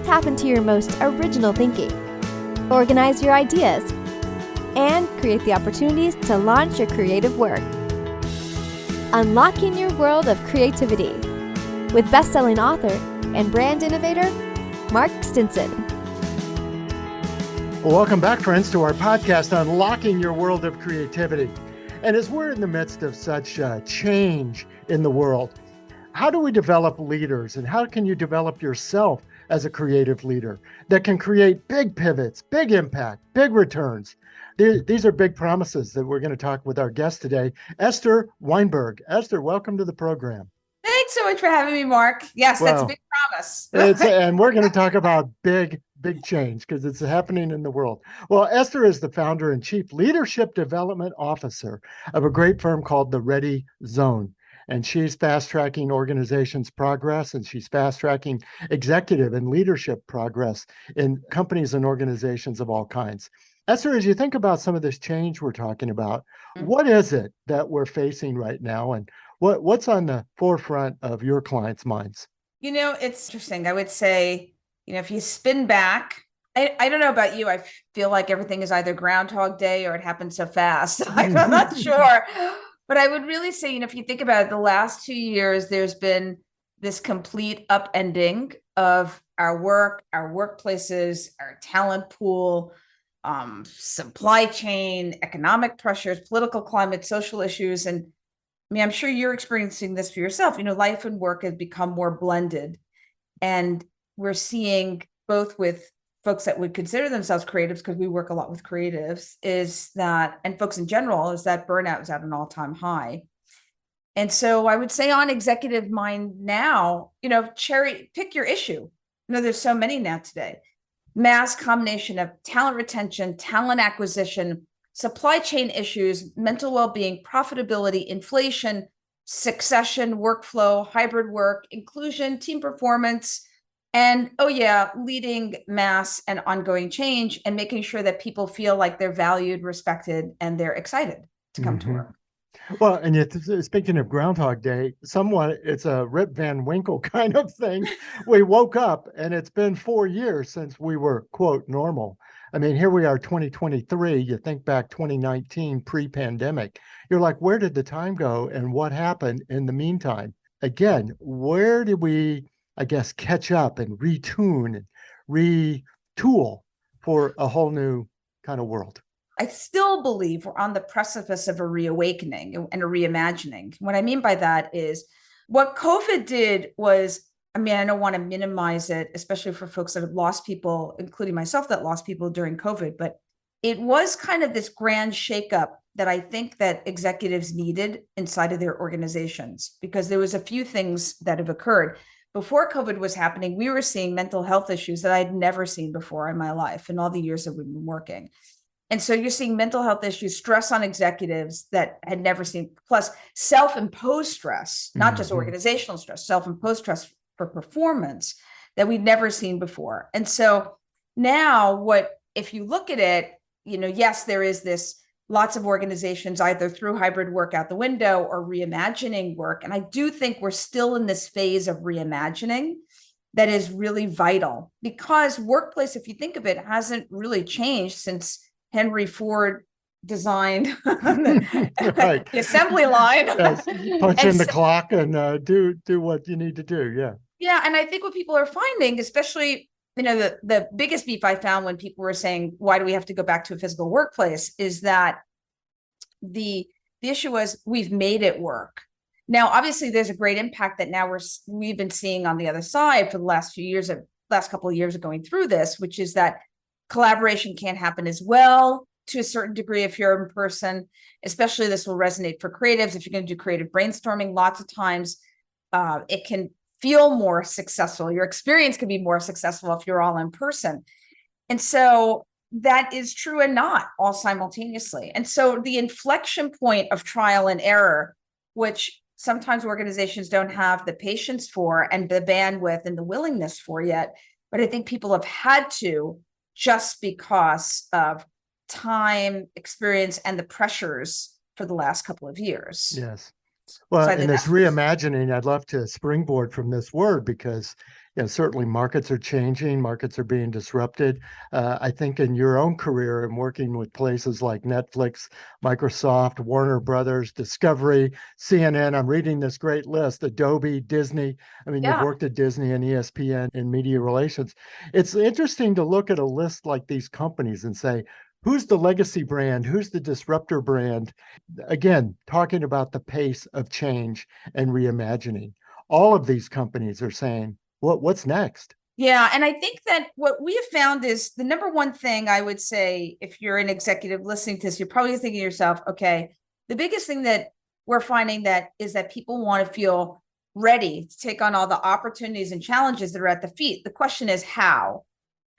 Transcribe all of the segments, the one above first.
tap into your most original thinking, organize your ideas, and create the opportunities to launch your creative work. Unlocking your world of creativity with best-selling author and brand innovator, Mark Stinson. Welcome back, friends, to our podcast, Unlocking Your World of Creativity. And as we're in the midst of such change in the world, how do we develop leaders, and how can you develop yourself as a creative leader that can create big pivots, big impact, big returns? These are big promises that we're going to talk with our guest today, Esther Weinberg. Esther, welcome to the program. Thanks so much for having me, Mark. Yes, that's a big promise. And we're going to talk about big change because it's happening in the world. Well, Esther is the founder and chief leadership development officer of a great firm called the Ready Zone. And she's fast-tracking organizations' progress, and she's fast-tracking executive and leadership progress in companies and organizations of all kinds. Esther, as you think about some of this change we're talking about, what is it that we're facing right now, and what's on the forefront of your clients' minds? You know, it's interesting. I would say, if you spin back, I don't know about you, I feel like everything is either Groundhog Day or it happened so fast. I'm not sure. But I would really say, if you think about it, the last 2 years, there's been this complete upending of our work, our workplaces, our talent pool, supply chain, economic pressures, political climate, social issues. And I mean, I'm sure you're experiencing this for yourself. Life and work have become more blended. And we're seeing both with folks that would consider themselves creatives, because we work a lot with creatives, and folks in general, is that burnout is at an all-time high. And so I would say on executive mind now, cherry pick your issue. There's so many now today. Mass combination of talent retention, talent acquisition, supply chain issues, mental well-being, profitability, inflation, succession, workflow, hybrid work, inclusion, team performance, and leading mass and ongoing change, and making sure that people feel like they're valued, respected, and they're excited to come to work. Well, and speaking of Groundhog Day, somewhat it's a Rip Van Winkle kind of thing. We woke up and it's been 4 years since we were, quote, normal. I mean, here we are, 2023. You think back 2019, pre-pandemic. You're like, where did the time go and what happened in the meantime? Again, where did we, catch up and retune and retool for a whole new kind of world? I still believe we're on the precipice of a reawakening and a reimagining. What I mean by that is what COVID did was, I don't want to minimize it, especially for folks that have lost people, including myself, that lost people during COVID, but it was kind of this grand shakeup that I think that executives needed inside of their organizations, because there was a few things that have occurred. Before COVID was happening, we were seeing mental health issues that I'd never seen before in my life in all the years that we've been working. And so you're seeing mental health issues, stress on executives that had never seen, plus self-imposed stress, not just organizational stress, self-imposed stress for performance that we'd never seen before. And so now if you look at it, yes, there is this, lots of organizations either threw hybrid work out the window or reimagining work. And I do think we're still in this phase of reimagining that is really vital, because workplace, if you think of it, hasn't really changed since Henry Ford designed the assembly line. Yes. Punch in the clock and do what you need to do. Yeah. Yeah. And I think what people are finding, especially, the biggest beef I found when people were saying, why do we have to go back to a physical workplace, is that the issue was we've made it work. Now, obviously, there's a great impact that now we've been seeing on the other side for the last couple of years of going through this, which is that collaboration can't happen as well to a certain degree if you're in person. Especially this will resonate for creatives. If you're going to do creative brainstorming, lots of times it can feel more successful. Your experience can be more successful if you're all in person. And so that is true and not all simultaneously. And so the inflection point of trial and error, which sometimes organizations don't have the patience for and the bandwidth and the willingness for yet, but I think people have had to, just because of time, experience, and the pressures for the last couple of years. Yes. Well, So I and think this that's reimagining, I'd love to springboard from this word because, certainly markets are changing, markets are being disrupted. I think in your own career and working with places like Netflix, Microsoft, Warner Brothers, Discovery, CNN, I'm reading this great list, Adobe, Disney. I mean, you've yeah. worked at Disney and ESPN in media relations. It's interesting to look at a list like these companies and say, who's the legacy brand? Who's the disruptor brand? Again, talking about the pace of change and reimagining. All of these companies are saying, what's next? Yeah. And I think that what we have found is the number one thing I would say, if you're an executive listening to this, you're probably thinking to yourself, okay, the biggest thing that we're finding that is that people want to feel ready to take on all the opportunities and challenges that are at the feet. The question is how.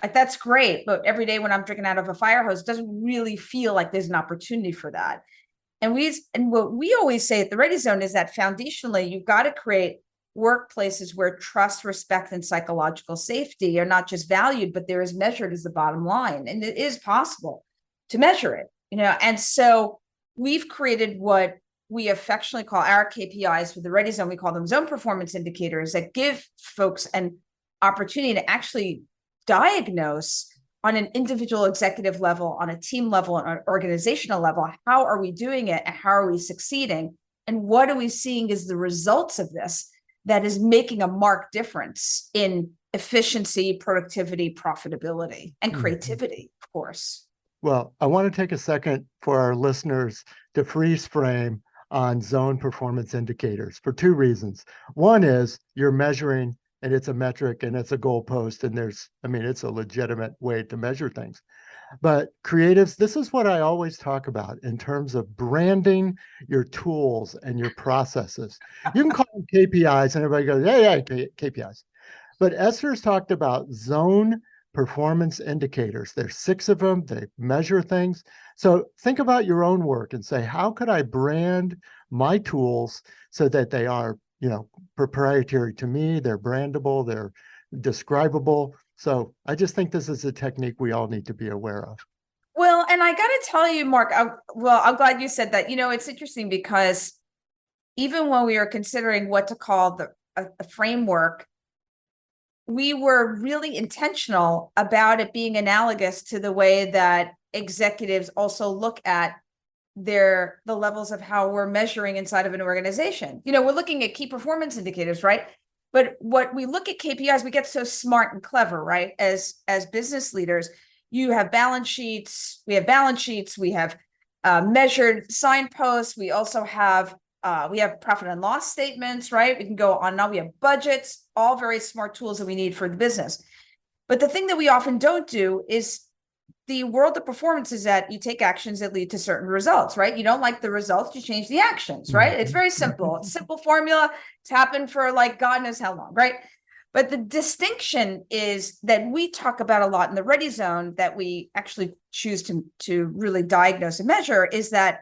Like, that's great, but every day when I'm drinking out of a fire hose, it doesn't really feel like there's an opportunity for that. And what we always say at the Ready Zone is that foundationally, you've got to create workplaces where trust, respect, and psychological safety are not just valued, but they're as measured as the bottom line. And it is possible to measure it, And so we've created what we affectionately call our KPIs for the Ready Zone. We call them zone performance indicators that give folks an opportunity to actually diagnose on an individual executive level, on a team level, on an organizational level, how are we doing it and how are we succeeding? And what are we seeing as the results of this that is making a marked difference in efficiency, productivity, profitability, and creativity, of course. Well, I want to take a second for our listeners to freeze frame on zone performance indicators for two reasons. One is you're measuring and it's a metric and it's a goalpost and it's a legitimate way to measure things. But creatives, this is what I always talk about in terms of branding your tools and your processes. You can call them KPIs and everybody goes, yeah, KPIs. But Esther's talked about zone performance indicators. There's 6 of them. They measure things. So think about your own work and say, how could I brand my tools so that they are, proprietary to me, they're brandable, they're describable. So I just think this is a technique we all need to be aware of. Well, and I got to tell you, Mark, I'm glad you said that. It's interesting because even when we were considering what to call a framework, we were really intentional about it being analogous to the way that executives also look at the levels of how we're measuring inside of an organization. We're looking at key performance indicators, right? But what we look at KPIs, we get so smart and clever, right? As business leaders, we have balance sheets, we have measured signposts, we also have profit and loss statements, right? We can go on now. We have budgets, all very smart tools that we need for the business. But the thing that we often don't do is the world of performance is that you take actions that lead to certain results, right? You don't like the results, you change the actions, right? It's very simple. It's a simple formula. It's happened for God knows how long, right? But the distinction is that we talk about a lot in the Ready Zone that we actually choose to really diagnose and measure is that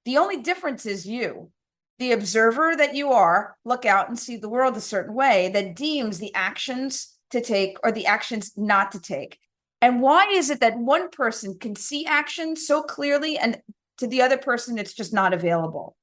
the only difference is you. The observer that you are, look out and see the world a certain way that deems the actions to take or the actions not to take. And why is it that one person can see action so clearly and to the other person, it's just not available?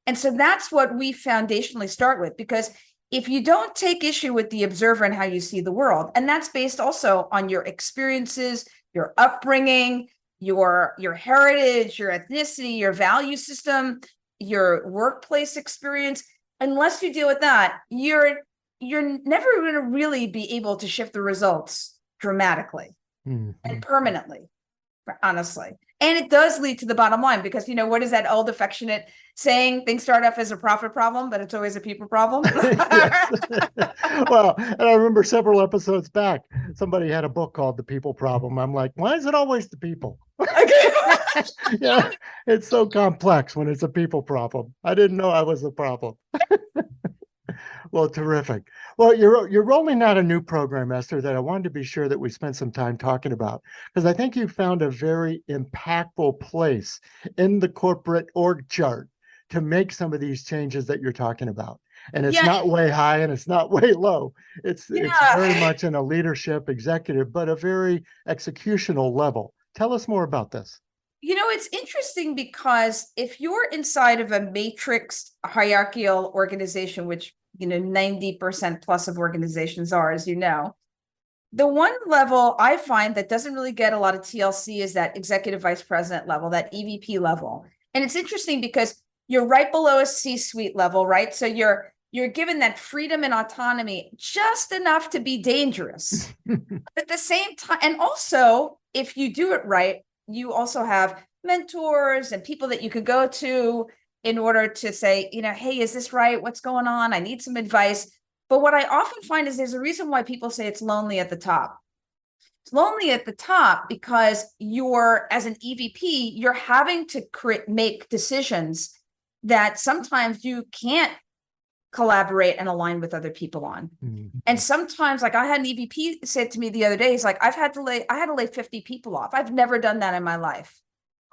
And so that's what we foundationally start with, because if you don't take issue with the observer and how you see the world, and that's based also on your experiences, your upbringing, your heritage, your ethnicity, your value system, your workplace experience, unless you deal with that, you're never going to really be able to shift the results dramatically and permanently, honestly. And it does lead to the bottom line because, what is that old affectionate saying? Things start off as a profit problem, but it's always a people problem. Well, and I remember several episodes back, somebody had a book called The People Problem. I'm like, why is it always the people? Yeah, it's so complex when it's a people problem. I didn't know I was a problem. Well, terrific. Well, you're rolling out a new program, Esther, that I wanted to be sure that we spent some time talking about, because I think you found a very impactful place in the corporate org chart to make some of these changes that you're talking about. And it's not way high and it's not way low. It's very much in a leadership executive, but a very executional level. Tell us more about this. It's interesting because if you're inside of a matrix hierarchical organization, which 90% plus of organizations are, as you know, the one level I find that doesn't really get a lot of TLC is that executive vice president level, that EVP level. And it's interesting because you're right below a C-suite level, right? So you're given that freedom and autonomy just enough to be dangerous. At the same time, and also if you do it right, you also have mentors and people that you could go to in order to say, hey, is this right? What's going on? I need some advice. But what I often find is there's a reason why people say it's lonely at the top. It's lonely at the top because as an EVP, you're having to make decisions that sometimes you can't collaborate and align with other people on. Mm-hmm. And sometimes, like I had an EVP said to me the other day, he's like, I had to lay 50 people off. I've never done that in my life.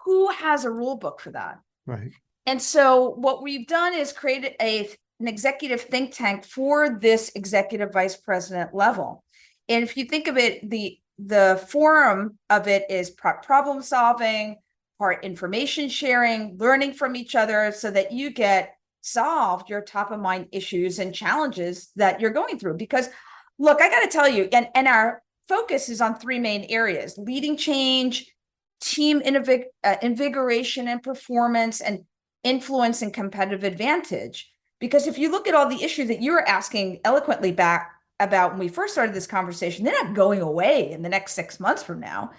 Who has a rule book for that? Right. And so what we've done is created an executive think tank for this executive vice president level. And if you think of it, the forum of it is problem solving, part information sharing, learning from each other so that you get solved your top of mind issues and challenges that you're going through. Because look, I got to tell you, and our focus is on three main areas: leading change, team invigoration and performance, and influence and competitive advantage. Because if you look at all the issues that you were asking eloquently back about when we first started this conversation, they're not going away in the next 6 months from now.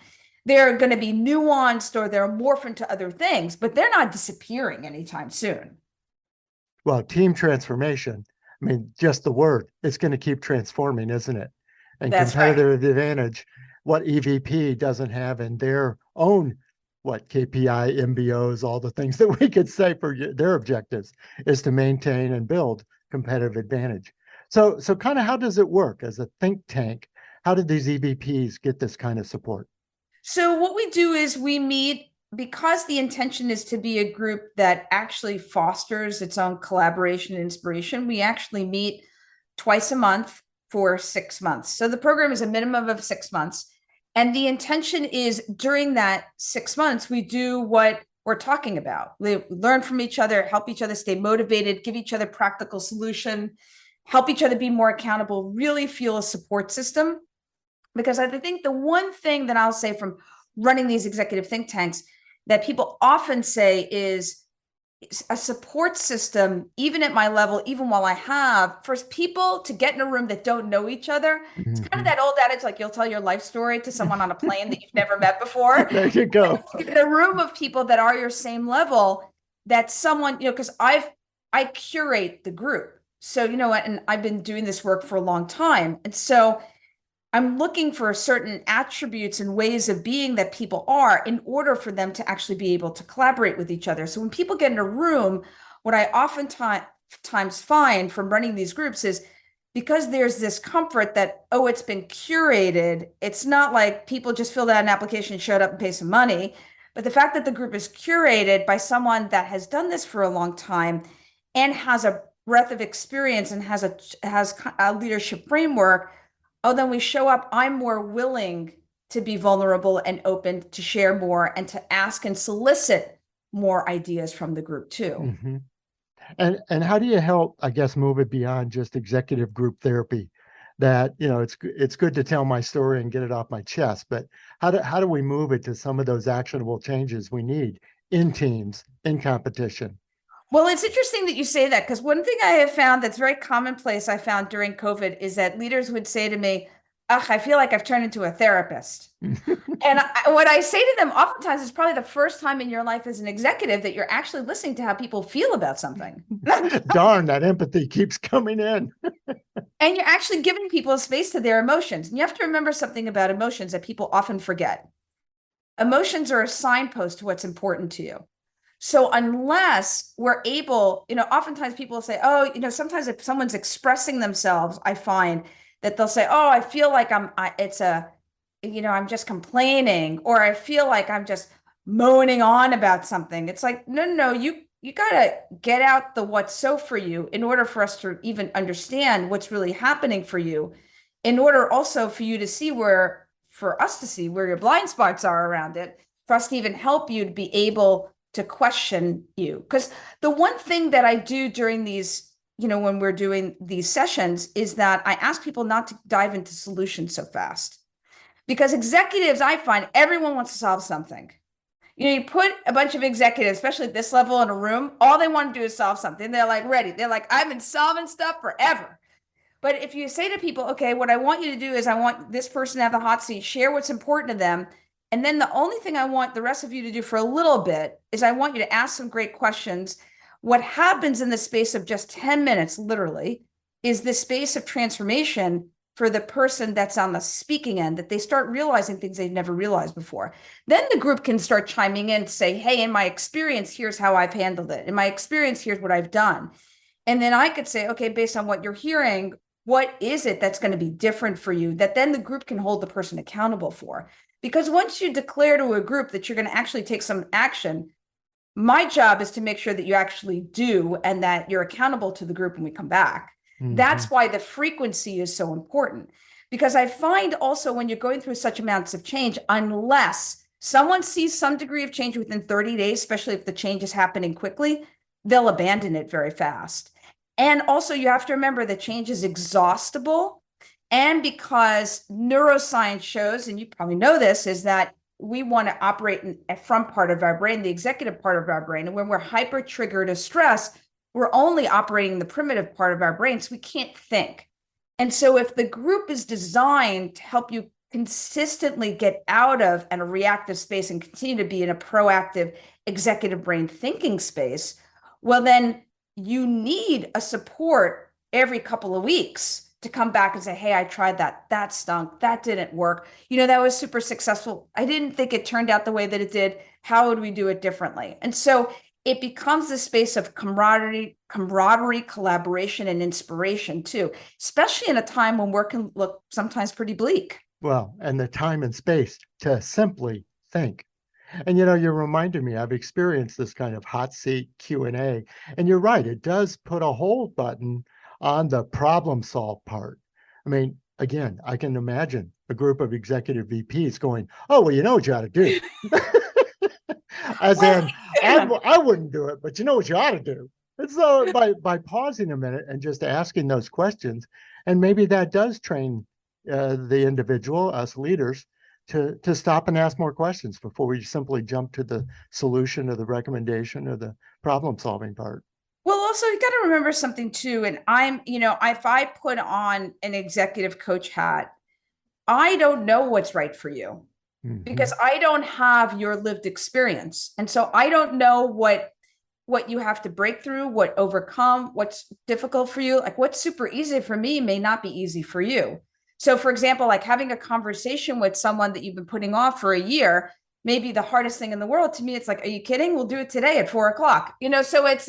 They're going to be nuanced or they're morph into other things, but they're not disappearing anytime soon. Well, team transformation, I mean, just the word, it's going to keep transforming, isn't it? And That's competitive advantage, what EVP doesn't have in their own KPI, MBOs, all the things that we could say for their objectives is to maintain and build competitive advantage. So kind of how does it work as a think tank? How did these EVPs get this kind of support? So what we do is we meet, because the intention is to be a group that actually fosters its own collaboration and inspiration. We actually meet twice a month for 6 months. So the program is a minimum of 6 months. And the intention is during that 6 months, we do what we're talking about. We learn from each other, help each other stay motivated, give each other practical solution, help each other be more accountable, really feel a support system. Because I think the one thing that I'll say from running these executive think tanks that people often say is a support system, even at my level, even while I have, for people to get in a room that don't know each other. Mm-hmm. It's kind of that old adage, like you'll tell your life story to someone on a plane that you've never met before. There you go. In a room of people that are your same level, that someone, because I curate the group. So, and I've been doing this work for a long time. And so I'm looking for certain attributes and ways of being that people are in order for them to actually be able to collaborate with each other. So when people get in a room, what I oftentimes find from running these groups is because there's this comfort that, it's been curated. It's not like people just filled out an application, showed up and paid some money. But the fact that the group is curated by someone that has done this for a long time and has a breadth of experience and has a leadership framework, then we show up, I'm more willing to be vulnerable and open to share more and to ask and solicit more ideas from the group too. Mm-hmm. And how do you help, I guess, move it beyond just executive group therapy? That, it's good to tell my story and get it off my chest, but how do we move it to some of those actionable changes we need in teams, in competition? Well, it's interesting that you say that, because one thing I have found that's very commonplace I found during COVID is that leaders would say to me, I feel like I've turned into a therapist. And what I say to them oftentimes is probably the first time in your life as an executive that you're actually listening to how people feel about something. Darn, that empathy keeps coming in. And you're actually giving people a space to their emotions. And you have to remember something about emotions that people often forget. Emotions are a signpost to what's important to you. So unless we're able, oftentimes people will say, sometimes if someone's expressing themselves, I find that they'll say, I feel like I'm just complaining, or I feel like I'm just moaning on about something. It's like, no, you got to get out the what's so for you in order for us to even understand what's really happening for you, in order also for you to see for us to see where your blind spots are around it, for us to even help you to be able to question you. Because the one thing that I do during these, when we're doing these sessions, is that I ask people not to dive into solutions so fast. Because executives, I find everyone wants to solve something. You put a bunch of executives, especially at this level, in a room, all they want to do is solve something. They're like ready. They're like, I've been solving stuff forever. But if you say to people, okay, what I want you to do is I want this person to have the hot seat, share what's important to them. And then the only thing I want the rest of you to do for a little bit is I want you to ask some great questions. What happens in the space of just 10 minutes, literally, is the space of transformation for the person that's on the speaking end, that they start realizing things they've never realized before. Then the group can start chiming in to say, hey, in my experience, here's how I've handled it. In my experience, here's what I've done. And then I could say, okay, based on what you're hearing, what is it that's going to be different for you that then the group can hold the person accountable for? Because once you declare to a group that you're going to actually take some action, my job is to make sure that you actually do and that you're accountable to the group when we come back. Mm-hmm. That's why the frequency is so important. Because I find also when you're going through such amounts of change, unless someone sees some degree of change within 30 days, especially if the change is happening quickly, they'll abandon it very fast. And also you have to remember that change is exhaustible. And because neuroscience shows, and you probably know this, is that we want to operate in a front part of our brain, the executive part of our brain. And when we're hyper triggered to stress, we're only operating the primitive part of our brain, so we can't think. And so if the group is designed to help you consistently get out of a reactive space and continue to be in a proactive executive brain thinking space, well, then you need a support every couple of weeks to come back and say, hey, I tried that. That stunk. That didn't work. That was super successful. I didn't think it turned out the way that it did. How would we do it differently? And so it becomes this space of camaraderie, collaboration, and inspiration too, especially in a time when work can look sometimes pretty bleak. Well, and the time and space to simply think. And you reminded me, I've experienced this kind of hot seat Q&A, and you're right, it does put a hold button on the problem solve part. I mean, again, I can imagine a group of executive VPs going, oh, well, you know what you ought to do. As in, I wouldn't do it, but you know what you ought to do. And so by pausing a minute and just asking those questions, and maybe that does train the individual, us leaders, to stop and ask more questions before we simply jump to the solution or the recommendation or the problem solving part. Well, also you got to remember something too. And if I put on an executive coach hat, I don't know what's right for you because I don't have your lived experience. And so I don't know what you have to break through, what overcome, what's difficult for you. Like what's super easy for me may not be easy for you. So for example, like having a conversation with someone that you've been putting off for a year, may be the hardest thing in the world. To me, it's like, are you kidding? We'll do it today at 4:00. So it's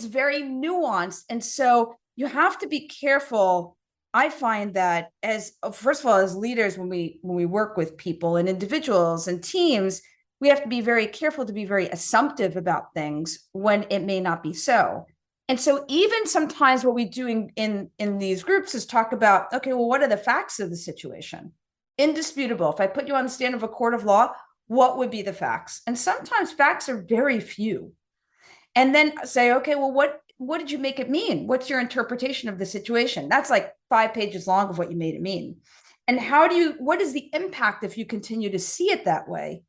very nuanced. And so you have to be careful. I find that first of all, as leaders, when we work with people and individuals and teams, we have to be very careful to be very assumptive about things when it may not be so. And so even sometimes what we do in these groups is talk about, okay, well, what are the facts of the situation? Indisputable. If I put you on the stand of a court of law, what would be the facts? And sometimes facts are very few. And then say, okay, well, what did you make it mean? What's your interpretation of the situation? That's like 5 pages long of what you made it mean. And what is the impact if you continue to see it that way?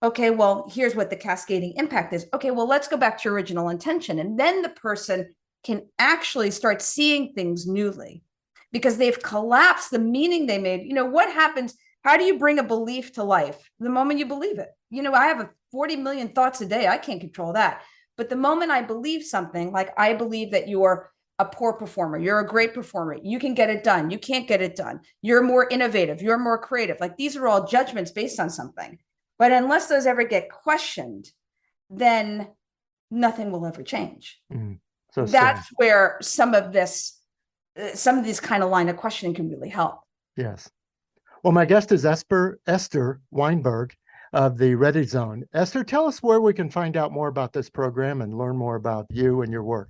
Okay, well, here's what the cascading impact is. Okay, well, let's go back to your original intention. And then the person can actually start seeing things newly because they've collapsed the meaning they made. What happens? How do you bring a belief to life? The moment you believe it. I have 40 million thoughts a day. I can't control that. But the moment I believe something, like I believe that you're a poor performer, you're a great performer, you can get it done, you can't get it done, you're more innovative, you're more creative. Like these are all judgments based on something. But unless those ever get questioned, then nothing will ever change. So that's where some of these kind of line of questioning can really help. Yes. Well, my guest is Esther Weinberg of the Ready Zone. Esther, tell us where we can find out more about this program and learn more about you and your work.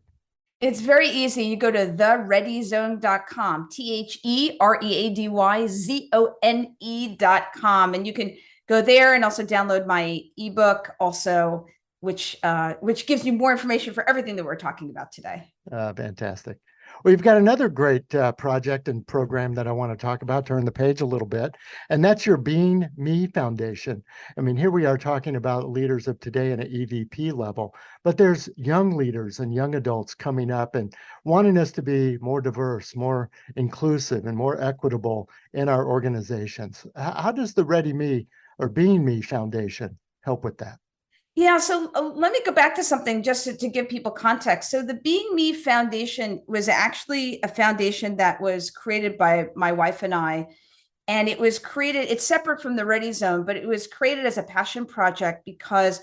It's very easy. You go to thereadyzone.com, TheReadyZone.com, and you can go there and also download my ebook also, which gives you more information for everything that we're talking about today. Fantastic. Well, you've got another great project and program that I want to talk about, turn the page a little bit, and that's your Being Me Foundation. I mean, here we are talking about leaders of today at an EVP level, but there's young leaders and young adults coming up and wanting us to be more diverse, more inclusive, and more equitable in our organizations. How does the Ready Me or Being Me Foundation help with that? Yeah, so let me go back to something just to give people context. So the Being Me Foundation was actually a foundation that was created by my wife and I. And it was created, it's separate from the Ready Zone, but it was created as a passion project because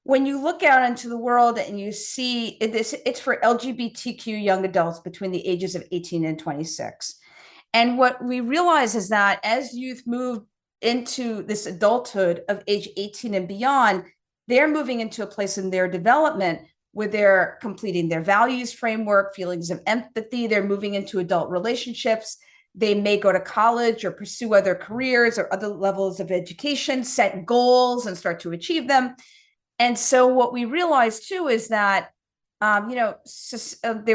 when you look out into the world and you see this, it's for LGBTQ young adults between the ages of 18 and 26. And what we realize is that as youth move into this adulthood of age 18 and beyond, they're moving into a place in their development where they're completing their values framework, feelings of empathy. They're moving into adult relationships. They may go to college or pursue other careers or other levels of education, set goals and start to achieve them. And so what we realized too is that, there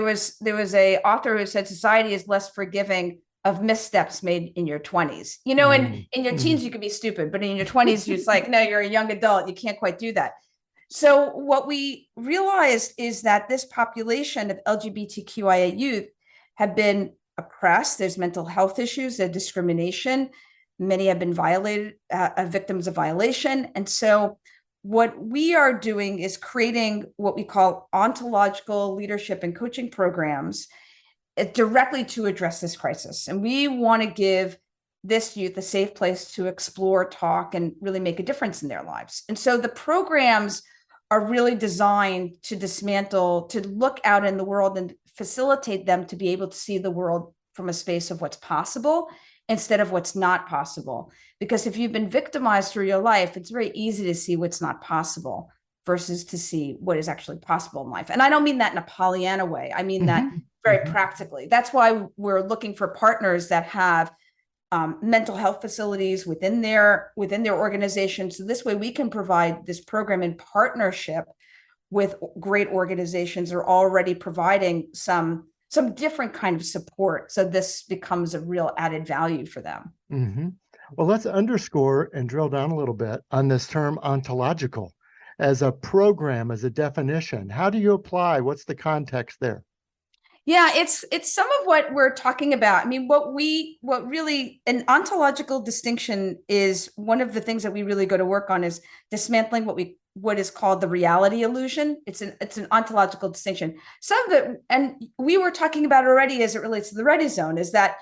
was a author who said society is less forgiving of missteps made in your 20s. And in your teens, you could be stupid, but in your 20s, it's like, no, you're a young adult. You can't quite do that. So what we realized is that this population of LGBTQIA youth have been oppressed. There's mental health issues, there's discrimination. Many have been victims of violation. And so what we are doing is creating what we call ontological leadership and coaching programs directly to address this crisis. And we want to give this youth a safe place to explore, talk, and really make a difference in their lives. And so the programs are really designed to dismantle, to look out in the world and facilitate them to be able to see the world from a space of what's possible instead of what's not possible. Because if you've been victimized through your life, it's very easy to see what's not possible versus to see what is actually possible in life. And I don't mean that in a Pollyanna way. I mean that very practically. That's why we're looking for partners that have mental health facilities within their organization. So this way we can provide this program in partnership with great organizations that are already providing some different kind of support. So this becomes a real added value for them. Mm-hmm. Well, let's underscore and drill down a little bit on this term ontological as a program, as a definition. How do you apply? What's the context there? Yeah, it's some of what we're talking about. I mean, what really an ontological distinction is one of the things that we really go to work on is dismantling what is called the reality illusion. It's an ontological distinction. Some of it, and we were talking about already as it relates to the Ready Zone, is that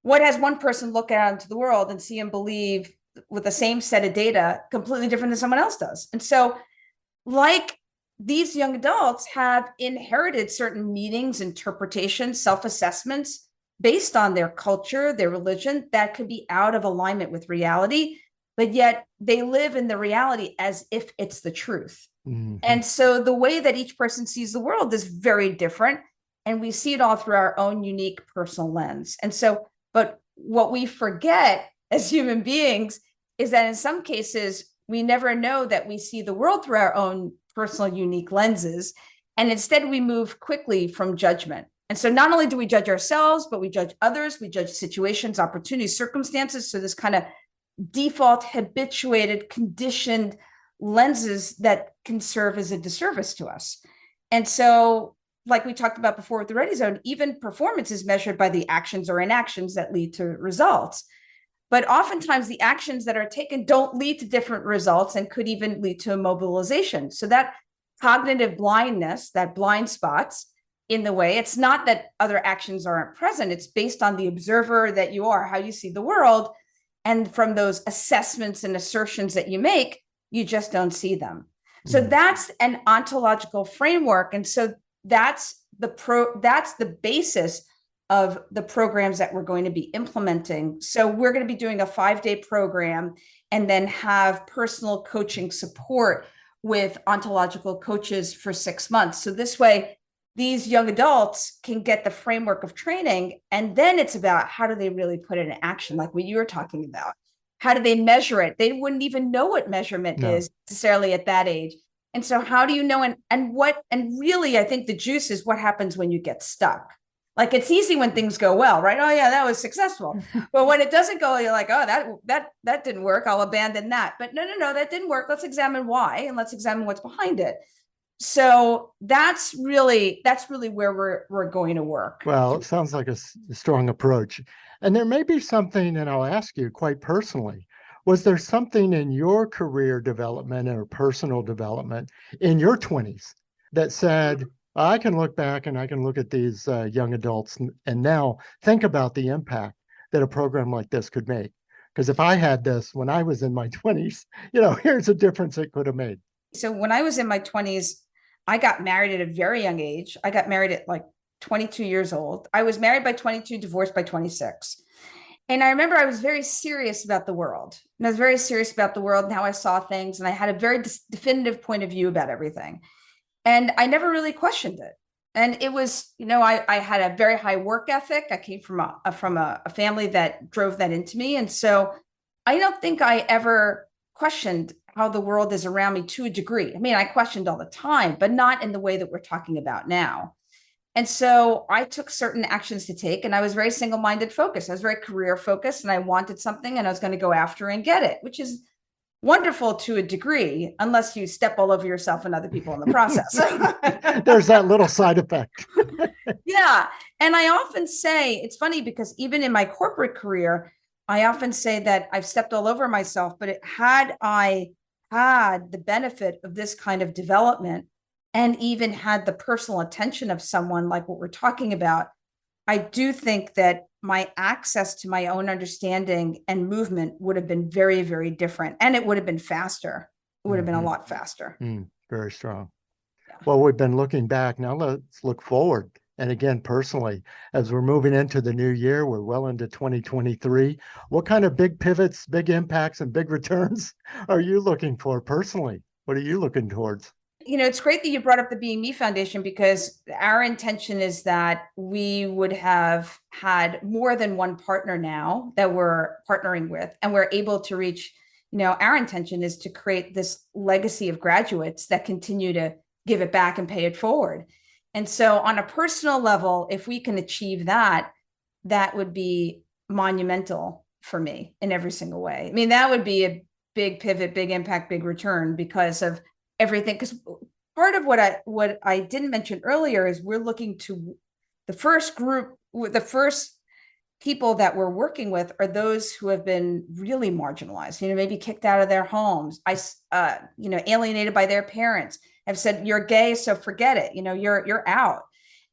what has one person look out into the world and see and believe with the same set of data completely different than someone else does. And so, like, these young adults have inherited certain meanings, interpretations, self-assessments based on their culture, their religion, that could be out of alignment with reality, but yet they live in the reality as if it's the truth. Mm-hmm. And so the way that each person sees the world is very different, and we see it all through our own unique personal lens. And so, but what we forget as human beings is that in some cases, we never know that we see the world through our own personal unique lenses. And instead we move quickly from judgment. And so not only do we judge ourselves, but we judge others, we judge situations, opportunities, circumstances. So this kind of default, habituated, conditioned lenses that can serve as a disservice to us. And so, like we talked about before with the Ready Zone, even performance is measured by the actions or inactions that lead to results. But oftentimes the actions that are taken don't lead to different results and could even lead to immobilization. So that cognitive blindness, that blind spots in the way, it's not that other actions aren't present. It's based on the observer that you are, how you see the world. And from those assessments and assertions that you make, you just don't see them. So that's an ontological framework. And so that's the basis of the programs that we're going to be implementing. So we're going to be doing a 5-day program and then have personal coaching support with ontological coaches for 6 months. So this way, these young adults can get the framework of training, and then it's about how do they really put it in action, like what you were talking about. How do they measure it? They wouldn't even know what measurement is necessarily at that age. And so how do you know? And really, I think the juice is what happens when you get stuck. Like, it's easy when things go well, right? Oh yeah, that was successful. But when it doesn't go, you're like, oh, that didn't work. I'll abandon that. But no, that didn't work. Let's examine why, and let's examine what's behind it. So that's really where we're going to work. Well, it sounds like a strong approach. And there may be something, and I'll ask you quite personally, was there something in your career development or personal development in your 20s that said, I can look back and I can look at these young adults and now think about the impact that a program like this could make? Because if I had this when I was in my 20s, here's a difference it could have made. So when I was in my 20s, I got married at a very young age. I got married at like 22 years old. I was married by 22, divorced by 26. And I remember I was very serious about the world. And I was very serious about the world and how I saw things. And I had a very definitive point of view about everything. And I never really questioned it. And it was, I had a very high work ethic. I came from a family that drove that into me. And so I don't think I ever questioned how the world is around me to a degree. I mean, I questioned all the time, but not in the way that we're talking about now. And so I took certain actions to take, and I was very single-minded focused. I was very career focused, and I wanted something and I was going to go after and get it, which is wonderful to a degree, unless you step all over yourself and other people in the process. There's that little side effect. Yeah. And I often say, it's funny because even in my corporate career, I often say that I've stepped all over myself, but had I had the benefit of this kind of development and even had the personal attention of someone like what we're talking about, I do think that my access to my own understanding and movement would have been very, very different. And it would have been faster. It would have been a lot faster. Very strong. Yeah. Well, we've been looking back. Now let's look forward. And again, personally, as we're moving into the new year, we're well into 2023. What kind of big pivots, big impacts, and big returns are you looking for personally? What are you looking towards? It's great that you brought up the Being Me Foundation, because our intention is that we would have had more than one partner now that we're partnering with, and we're able to reach, our intention is to create this legacy of graduates that continue to give it back and pay it forward. And so on a personal level, if we can achieve that, that would be monumental for me in every single way. I mean, that would be a big pivot, big impact, big return because of everything. Because part of what I didn't mention earlier is we're looking to the first group, the first people that we're working with are those who have been really marginalized, maybe kicked out of their homes, alienated by their parents, have said, you're gay, so forget it, you're out.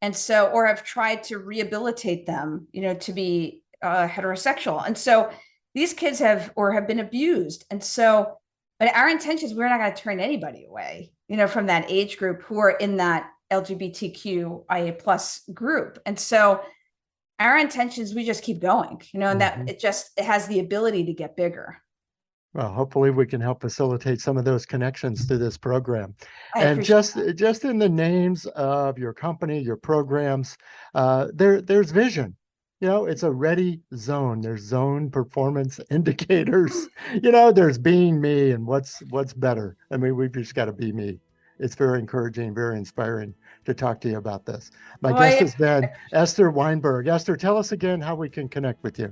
And so, or have tried to rehabilitate them, to be heterosexual. And so these kids have been abused. And so, but our intention is we're not going to turn anybody away, from that age group who are in that LGBTQIA plus group. And so our intention is we just keep going, and that it has the ability to get bigger. Well, hopefully we can help facilitate some of those connections through this program. And just in the names of your company, your programs, there's vision. It's a ready zone. There's zone performance indicators. There's being me and what's better. I mean, we've just got to be me. It's very encouraging, very inspiring to talk to you about this. My guest has been Esther Weinberg. Esther, tell us again how we can connect with you.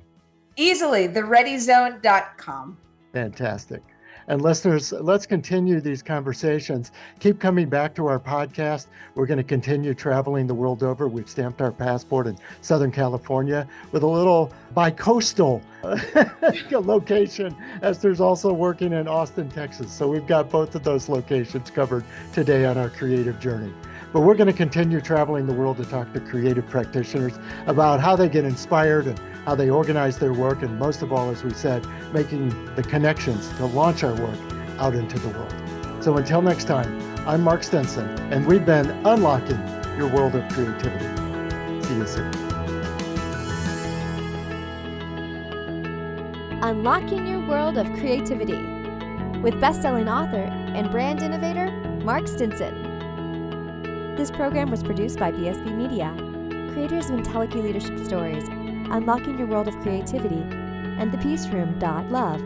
Easily, thereadyzone.com. Fantastic. And listeners, let's continue these conversations. Keep coming back to our podcast. We're going to continue traveling the world over. We've stamped our passport in Southern California with a little bi-coastal location. Esther's also working in Austin, Texas. So we've got both of those locations covered today on our creative journey. But we're going to continue traveling the world to talk to creative practitioners about how they get inspired and how they organize their work, and most of all, as we said, making the connections to launch our work out into the world. So until next time, I'm Mark Stinson, and we've been unlocking your world of creativity. See you soon. Unlocking Your World of Creativity with best-selling author and brand innovator, Mark Stinson. This program was produced by BSB Media, creators of IntelliKey Leadership Stories, Unlocking Your World of Creativity, and thepeaceroom.love.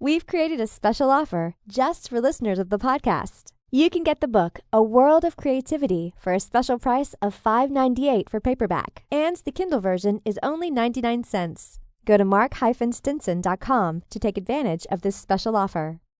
We've created a special offer just for listeners of the podcast. You can get the book, A World of Creativity, for a special price of $5.98 for paperback, and the Kindle version is only 99 cents. Go to mark-stinson.com to take advantage of this special offer.